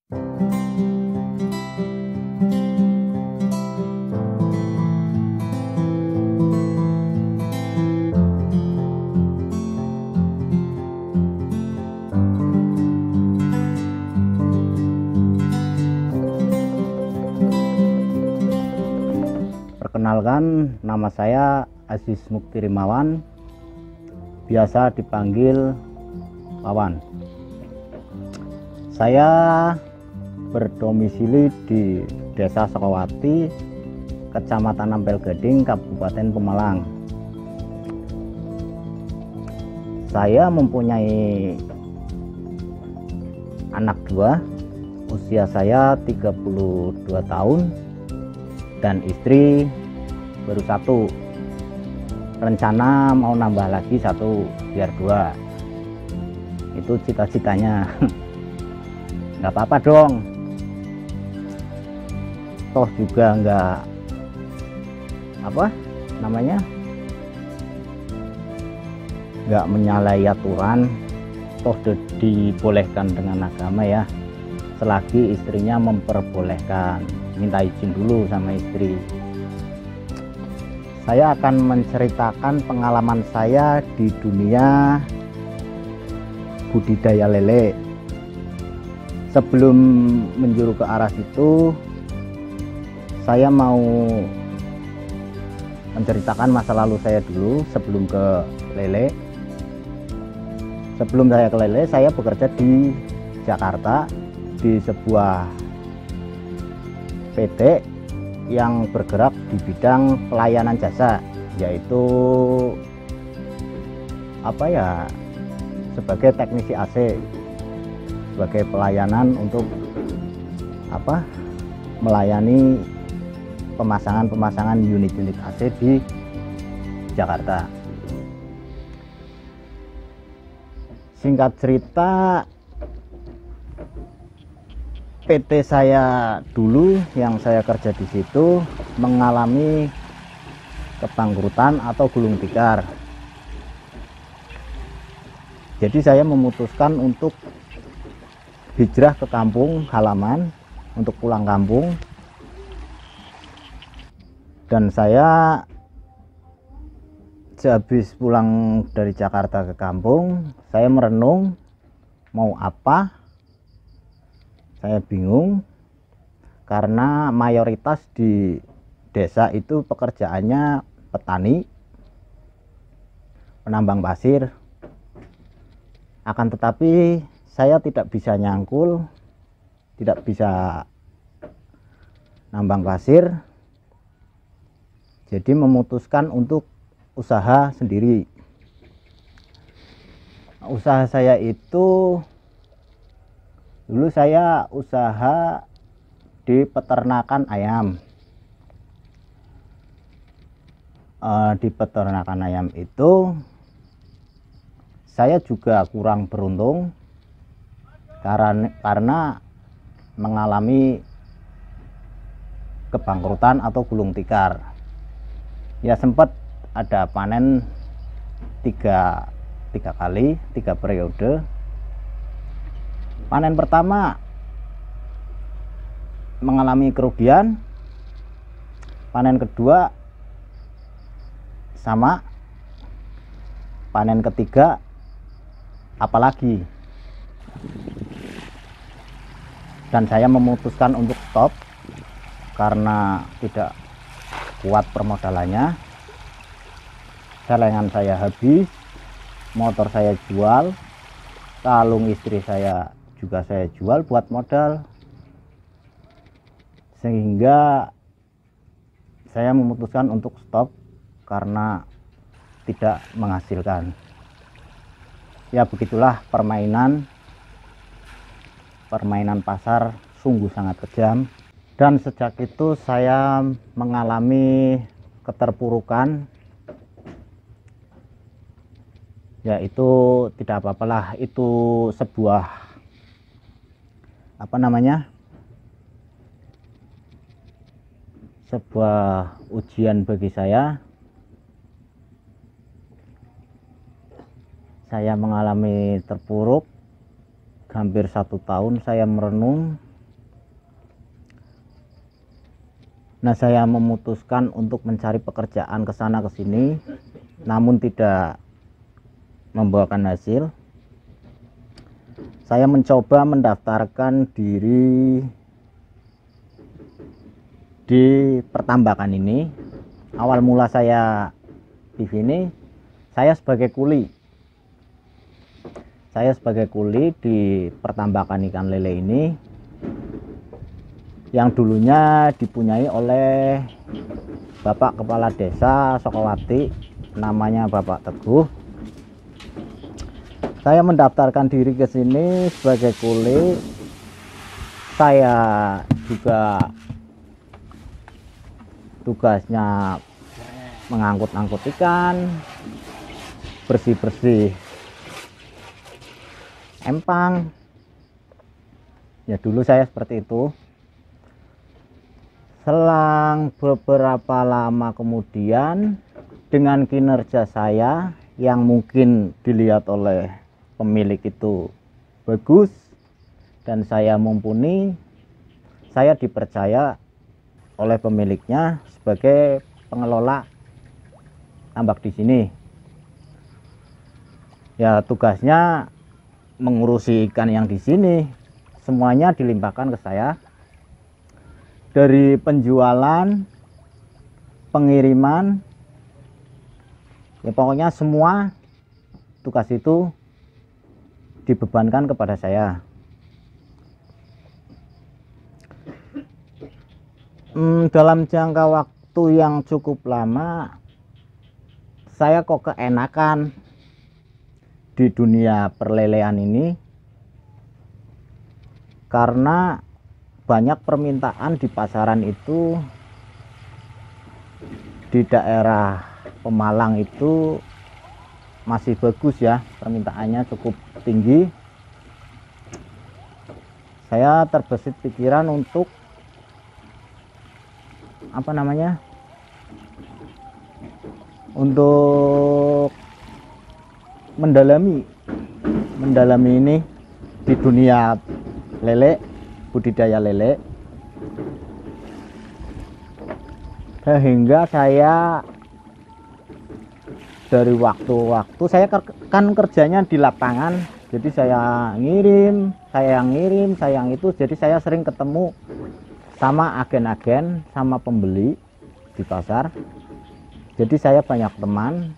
Perkenalkan, nama saya Aziz Mukti Rimawan, biasa dipanggil Wawan. Saya berdomisili di Desa Sokowati, Kecamatan Ampel Gading, Kabupaten Pemalang. Saya mempunyai anak dua, usia saya 32 tahun, dan istri baru satu. Rencana mau nambah lagi satu biar dua. Itu cita-citanya. Nggak apa-apa dong, toh juga nggak nggak menyalahi aturan, toh dibolehkan dengan agama ya, selagi istrinya memperbolehkan. Minta izin dulu sama istri. Saya akan menceritakan pengalaman saya di dunia budidaya lele. Sebelum menjuru ke arah situ, saya mau menceritakan masa lalu saya dulu sebelum ke lele. Sebelum saya ke lele, saya bekerja di Jakarta di sebuah PT yang bergerak di bidang pelayanan jasa, yaitu sebagai teknisi AC, sebagai pelayanan untuk melayani pemasangan unit-unit AC di Jakarta. Singkat cerita, PT saya dulu yang saya kerja di situ mengalami kebangkrutan atau gulung tikar. Jadi saya memutuskan untuk hijrah ke kampung halaman, untuk pulang kampung. Dan saya sehabis pulang dari Jakarta ke kampung, saya merenung mau apa. Saya bingung karena mayoritas di desa itu pekerjaannya petani, penambang pasir. Akan tetapi saya tidak bisa nyangkul, tidak bisa nambang pasir. Jadi memutuskan untuk usaha sendiri. Usaha saya itu dulu saya usaha di peternakan ayam. Di peternakan ayam itu saya juga kurang beruntung karena mengalami kebangkrutan atau gulung tikar. Ya sempat ada panen tiga kali, 3 periode. Panen pertama mengalami kerugian, panen kedua sama, panen ketiga apalagi. Dan saya memutuskan untuk stop karena tidak kuat permodalannya. Celengan saya habis, motor saya jual, kalung istri saya juga saya jual buat modal, sehingga saya memutuskan untuk stop karena tidak menghasilkan. Ya begitulah permainan pasar, sungguh sangat kejam. Dan sejak itu saya mengalami keterpurukan. Ya itu tidak apa-apalah, itu sebuah sebuah ujian bagi saya. Saya mengalami terpuruk hampir 1 tahun. Saya merenung Nah, saya memutuskan untuk mencari pekerjaan ke sana ke sini, namun tidak membuahkan hasil. Saya mencoba mendaftarkan diri di pertambakan ini. Awal mula saya di sini, saya sebagai kuli. Saya sebagai kuli di pertambakan ikan lele ini, yang dulunya dipunyai oleh Bapak Kepala Desa Sokowati, namanya Bapak Teguh. Saya mendaftarkan diri ke sini sebagai kuli. Saya juga tugasnya mengangkut-angkut ikan, bersih-bersih empang. Ya, dulu saya seperti itu. Selang beberapa lama kemudian, dengan kinerja saya yang mungkin dilihat oleh pemilik itu bagus dan saya mumpuni, saya dipercaya oleh pemiliknya sebagai pengelola tambak di sini. Ya, tugasnya mengurusi ikan yang di sini, semuanya dilimpahkan ke saya. Dari penjualan, pengiriman, ya pokoknya semua tugas itu dibebankan kepada saya. Dalam jangka waktu yang cukup lama, saya kok keenakan di dunia perlelean ini, karena banyak permintaan di pasaran itu. Di daerah Pemalang itu masih bagus ya, permintaannya cukup tinggi. Saya terbesit pikiran untuk untuk mendalami ini di dunia lele, budidaya lele, sehingga saya dari waktu-waktu, saya kan kerjanya di lapangan, jadi saya ngirim, jadi saya sering ketemu sama agen-agen, sama pembeli di pasar. Jadi saya banyak teman.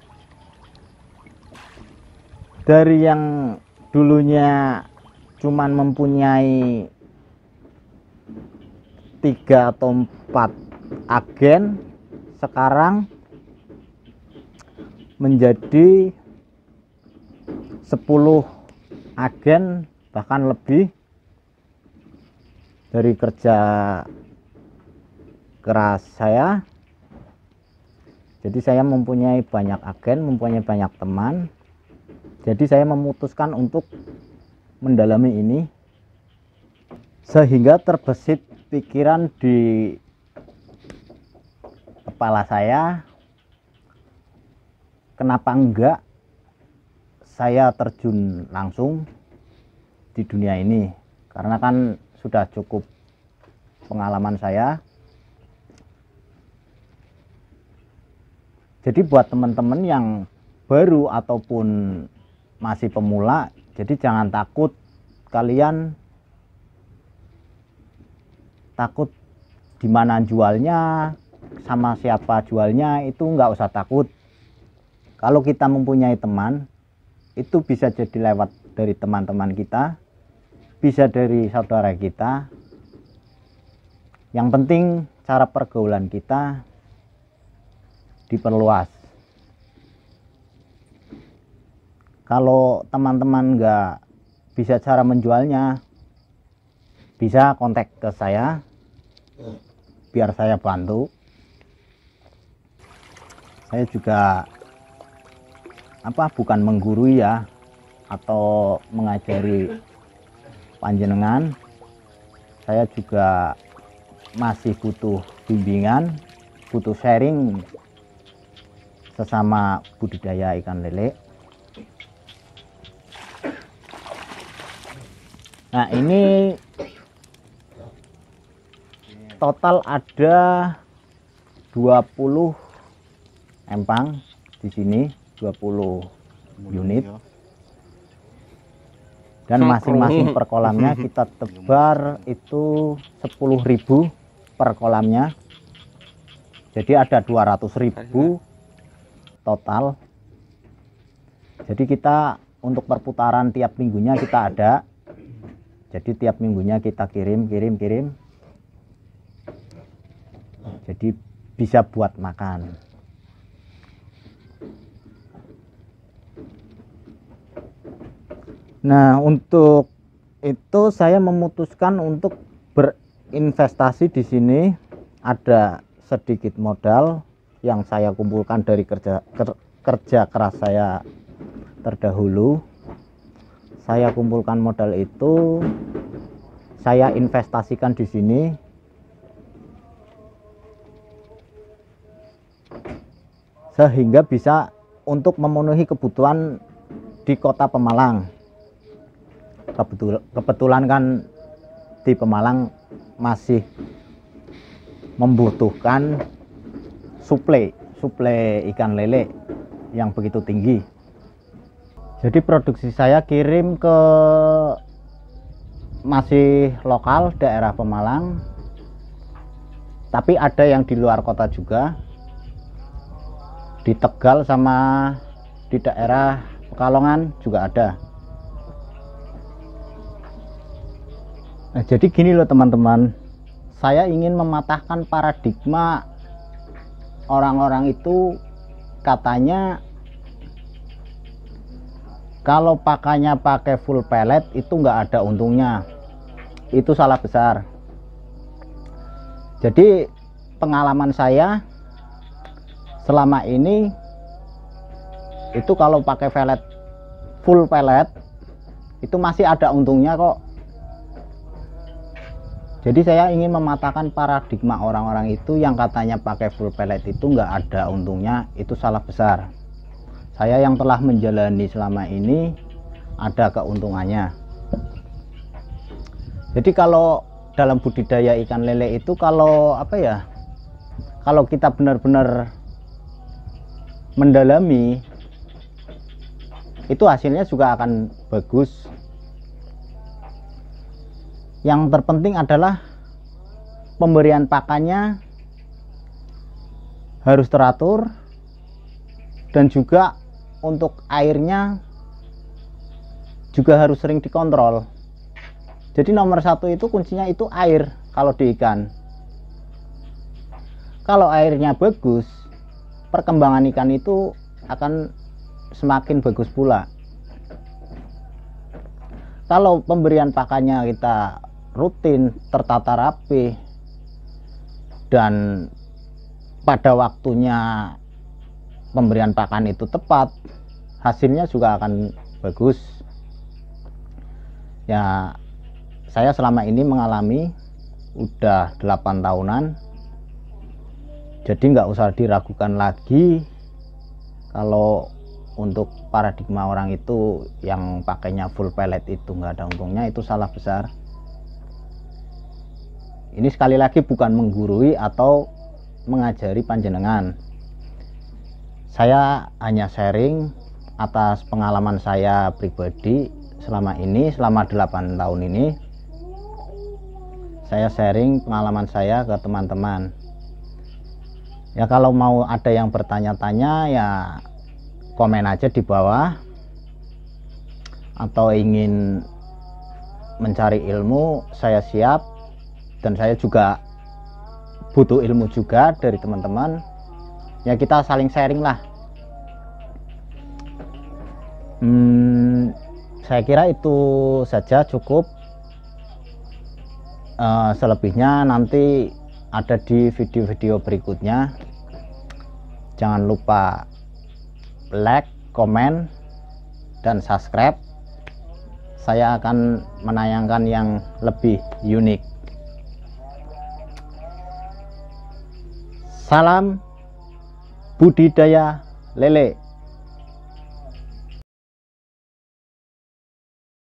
Dari yang dulunya cuman mempunyai 3 atau 4 agen, sekarang menjadi 10 agen, bahkan lebih. Dari kerja keras saya, jadi saya mempunyai banyak agen, mempunyai banyak teman. Jadi saya memutuskan untuk mendalami ini, sehingga terbesit pikiran di kepala saya, kenapa enggak saya terjun langsung di dunia ini, karena kan sudah cukup pengalaman saya. Jadi buat teman-teman yang baru ataupun masih pemula, jadi jangan takut. Kalian takut di mana jualnya, sama siapa jualnya, itu nggak usah takut. Kalau kita mempunyai teman, itu bisa jadi lewat dari teman-teman kita, bisa dari saudara kita. Yang penting cara pergaulan kita diperluas. Kalau teman-teman nggak bisa cara menjualnya, bisa kontak ke saya, biar saya bantu. Saya juga bukan menggurui ya, atau mengajari panjenengan. Saya juga masih butuh bimbingan, butuh sharing sesama budidaya ikan lele. Nah, ini total ada 20 empang di sini, 20 unit. Dan masing-masing per kolamnya kita tebar itu 10.000 per kolamnya. Jadi ada 200.000 total. Jadi kita untuk perputaran tiap minggunya kita ada. Jadi tiap minggunya kita kirim. Jadi bisa buat makan. Nah, untuk itu saya memutuskan untuk berinvestasi di sini. Ada sedikit modal yang saya kumpulkan dari kerja keras saya terdahulu. Saya kumpulkan modal itu, saya investasikan di sini. Sehingga bisa untuk memenuhi kebutuhan di Kota Pemalang. Kebetulan kan di Pemalang masih membutuhkan suplai ikan lele yang begitu tinggi. Jadi produksi saya kirim ke masih lokal daerah Pemalang, tapi ada yang di luar kota juga, di Tegal sama di daerah Pekalongan juga ada. Nah, jadi gini loh teman-teman, saya ingin mematahkan paradigma orang-orang itu katanya kalau pakainya pakai full pellet itu nggak ada untungnya. Itu salah besar. Jadi pengalaman saya selama ini itu kalau pakai full pellet itu masih ada untungnya kok. Jadi saya ingin mematahkan paradigma orang-orang itu yang katanya pakai full pellet itu nggak ada untungnya. Itu salah besar. Saya yang telah menjalani selama ini ada keuntungannya. Jadi kalau dalam budidaya ikan lele itu kalau kalau kita benar-benar mendalami itu hasilnya juga akan bagus. Yang terpenting adalah pemberian pakannya harus teratur, dan juga untuk airnya juga harus sering dikontrol. Jadi nomor satu itu kuncinya itu air kalau di ikan. Kalau airnya bagus, perkembangan ikan itu akan semakin bagus pula. Kalau pemberian pakannya kita rutin, tertata rapi, dan pada waktunya pemberian pakan itu tepat, hasilnya juga akan bagus. Ya, saya selama ini mengalami udah 8 tahunan, jadi nggak usah diragukan lagi kalau untuk paradigma orang itu yang pakainya full pellet itu nggak ada untungnya. Itu salah besar. Ini sekali lagi bukan menggurui atau mengajari panjenengan. Saya hanya sharing atas pengalaman saya pribadi selama 8 tahun ini. Saya sharing pengalaman saya ke teman-teman. Ya kalau mau ada yang bertanya-tanya ya komen aja di bawah, atau ingin mencari ilmu saya siap, dan saya juga butuh ilmu juga dari teman-teman. Ya kita saling sharing lah. Saya kira itu saja cukup. Selebihnya nanti ada di video-video berikutnya. Jangan lupa like, komen, dan subscribe. Saya akan menayangkan yang lebih unik. Salam budidaya lele.